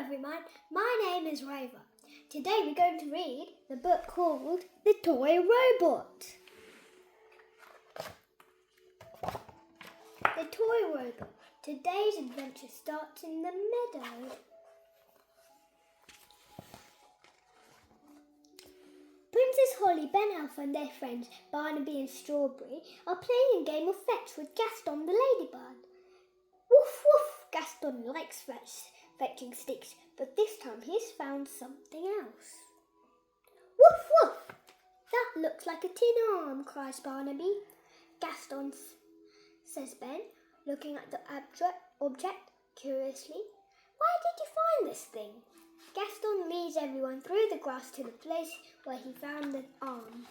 everyone, my name is Reva. Today we're going to read the book called The Toy Robot. The Toy Robot. Today's adventure starts in the meadow. Princess Holly, Ben Elf and their friends Barnaby and Strawberry are playing a game of fetch with Gaston the ladybird. Woof woof! Gaston likes fetching sticks, but this time he's found something else. Woof woof! That looks like a tin arm, cries Barnaby. Gaston, says Ben, looking at the object curiously. Where did you find this thing? Gaston leads everyone through the grass to the place where he found the arm.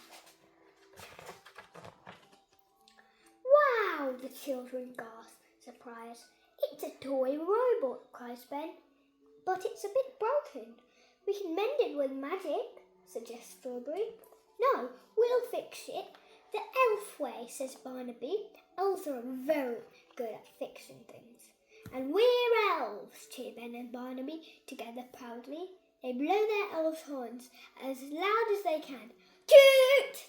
Wow! The children gasp, surprised. It's a toy robot, cries Ben. But it's a bit broken. We can mend it with magic, suggests Strawberry. No, we'll fix it the elf way, says Barnaby. Elves are very good at fixing things. And we're elves, cheer Ben and Barnaby together proudly. They blow their elves' horns as loud as they can. Toot!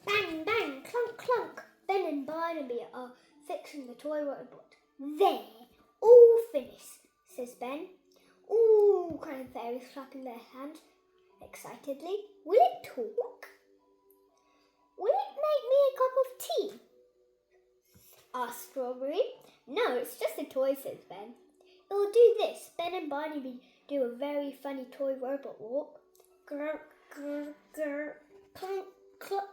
Bang, bang, clunk, clunk. Ben and Barnaby are fixing the toy robot. There, all finished, says Ben. Ooh, crying fairies, clapping their hands excitedly. Will it talk? Will it make me a cup of tea? Asked Strawberry. No, it's just a toy, says Ben. It will do this. Ben and Barnaby do a very funny toy robot walk. Grr, grr, grr, clunk, clunk.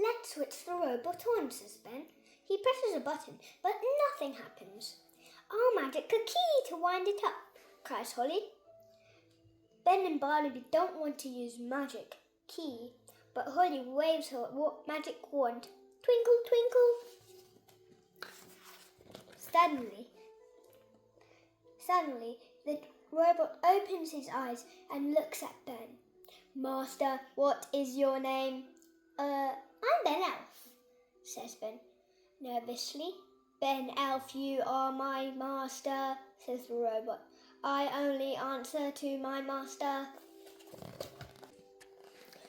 Let's switch the robot on, says Ben. He presses a button, but nothing happens. I'll magic a key to wind it up, cries Holly. Ben and Barnaby don't want to use magic key, but Holly waves her magic wand. Twinkle, twinkle. Suddenly, the robot opens his eyes and looks at Ben. Master, what is your name? I'm Ben Elf, says Ben nervously. Ben Elf, you are my master, says the robot. I only answer to my master.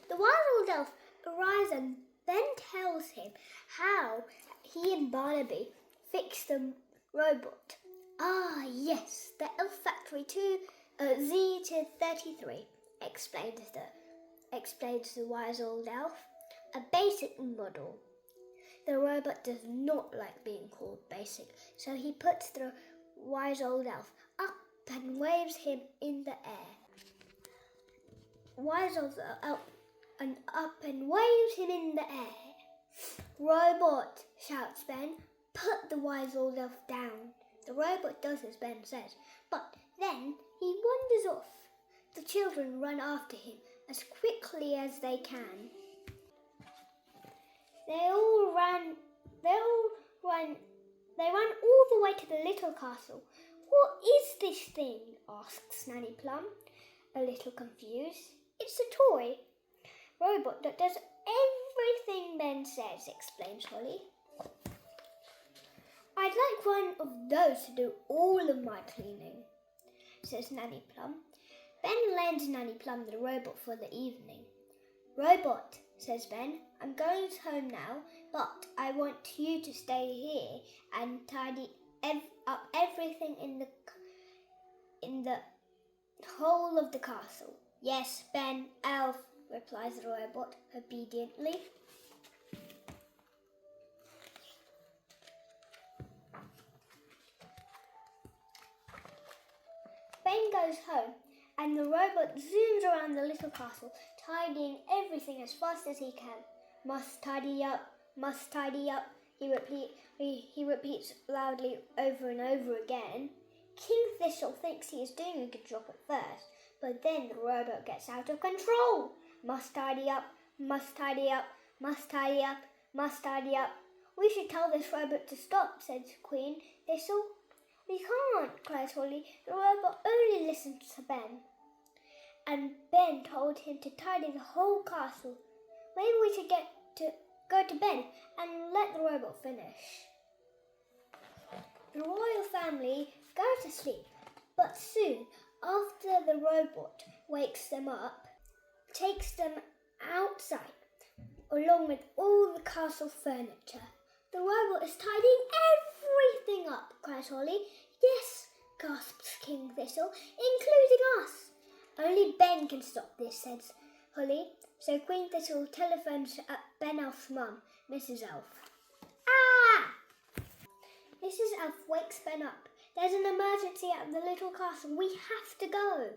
The wise old elf arrives and Ben tells him how he and Barnaby fixed the robot. Ah, yes, the Elf Factory Z-33, explains the wise old elf. A basic model. The robot does not like being called basic, so he puts the wise old elf up and waves him in the air. Wise old elf and up and waves him in the air. Robot, shouts Ben, put the wise old elf down. The robot does as Ben says, but then he wanders off. The children run after him as quickly as they can. They run all the way to the little castle. What is this thing? Asks Nanny Plum, a little confused. It's a toy robot that does everything Ben says, explains Holly. I'd like one of those to do all of my cleaning, says Nanny Plum. Ben lends Nanny Plum the robot for the evening. Robot, says Ben, I'm going home now, but I want you to stay here and tidy up everything in the whole of the castle. Yes, Ben Elf, replies the robot obediently. Ben goes home and the robot zooms around the little castle, tidying everything as fast as he can. Must tidy up, he repeats loudly over and over again. King Thistle thinks he is doing a good job at first, but then the robot gets out of control. Must tidy up, must tidy up, must tidy up, must tidy up. We should tell this robot to stop, said Queen Thistle. We can't, cries Holly. The robot only listens to Ben. and Ben told him to tidy the whole castle. Maybe we should go to bed and let the robot finish. The royal family go to sleep, but soon after the robot wakes them up, takes them outside along with all the castle furniture. The robot is tidying everything up, cries Holly. Yes, gasps King Thistle, including us. Only Ben can stop this, says Holly. So Queen Thistle telephones Ben Elf's mum, Mrs. Elf. Ah! Mrs. Elf wakes Ben up. There's an emergency at the little castle. We have to go.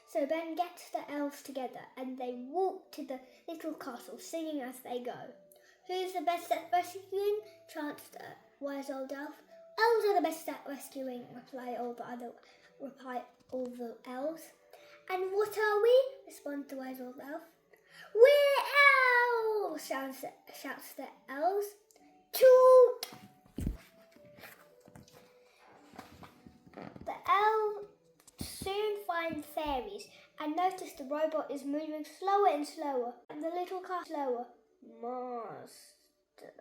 So Ben gets the elves together and they walk to the little castle, singing as they go. Who's the best at rescuing? Chants the wise old elf. Elves are the best at rescuing, reply all the elves. And what are we? Responds the wise old elf. We're elves! Shouts the elves. Toot! The elves soon find fairies and notice the robot is moving slower and slower, and the little car slower. Master,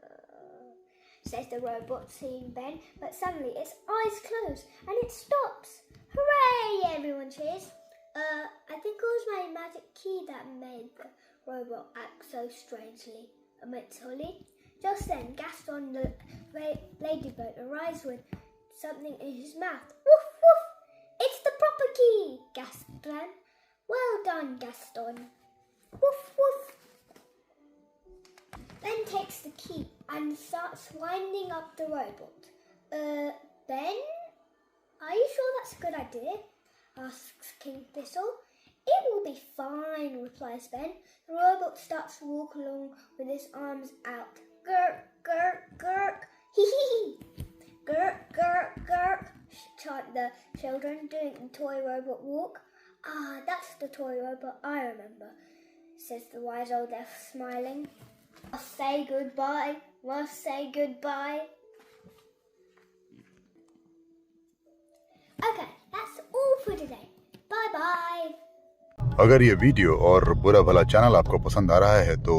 says the robot, seeing Ben, but suddenly its eyes close and it stops. Hooray! Everyone cheers. I think it was my magic key that made the robot act so strangely, admits Holly. Just then, Gaston the ladybird arrives with something in his mouth. Woof woof! It's the proper key, gasped Ben. Well done, Gaston. Woof woof! Ben takes the key and starts winding up the robot. Ben? Are you sure that's a good idea? Asks King Thistle. It will be fine, replies Ben. The robot starts to walk along with his arms out. Gurk, gurk, gurk. Hee hee hee. Gurk, gurk, gurk, chant the children, doing the toy robot walk. Ah, that's the toy robot I remember, says the wise old elf, smiling. Must say goodbye, must say goodbye. Okay, that's all for today. Bye bye. अगर ये video और बुरा भला channel आपको पसंद आ रहा है तो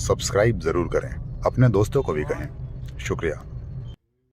सब्सक्राइब ज़रूर करें, अपने दोस्तों को भी कहें। शुक्रिया।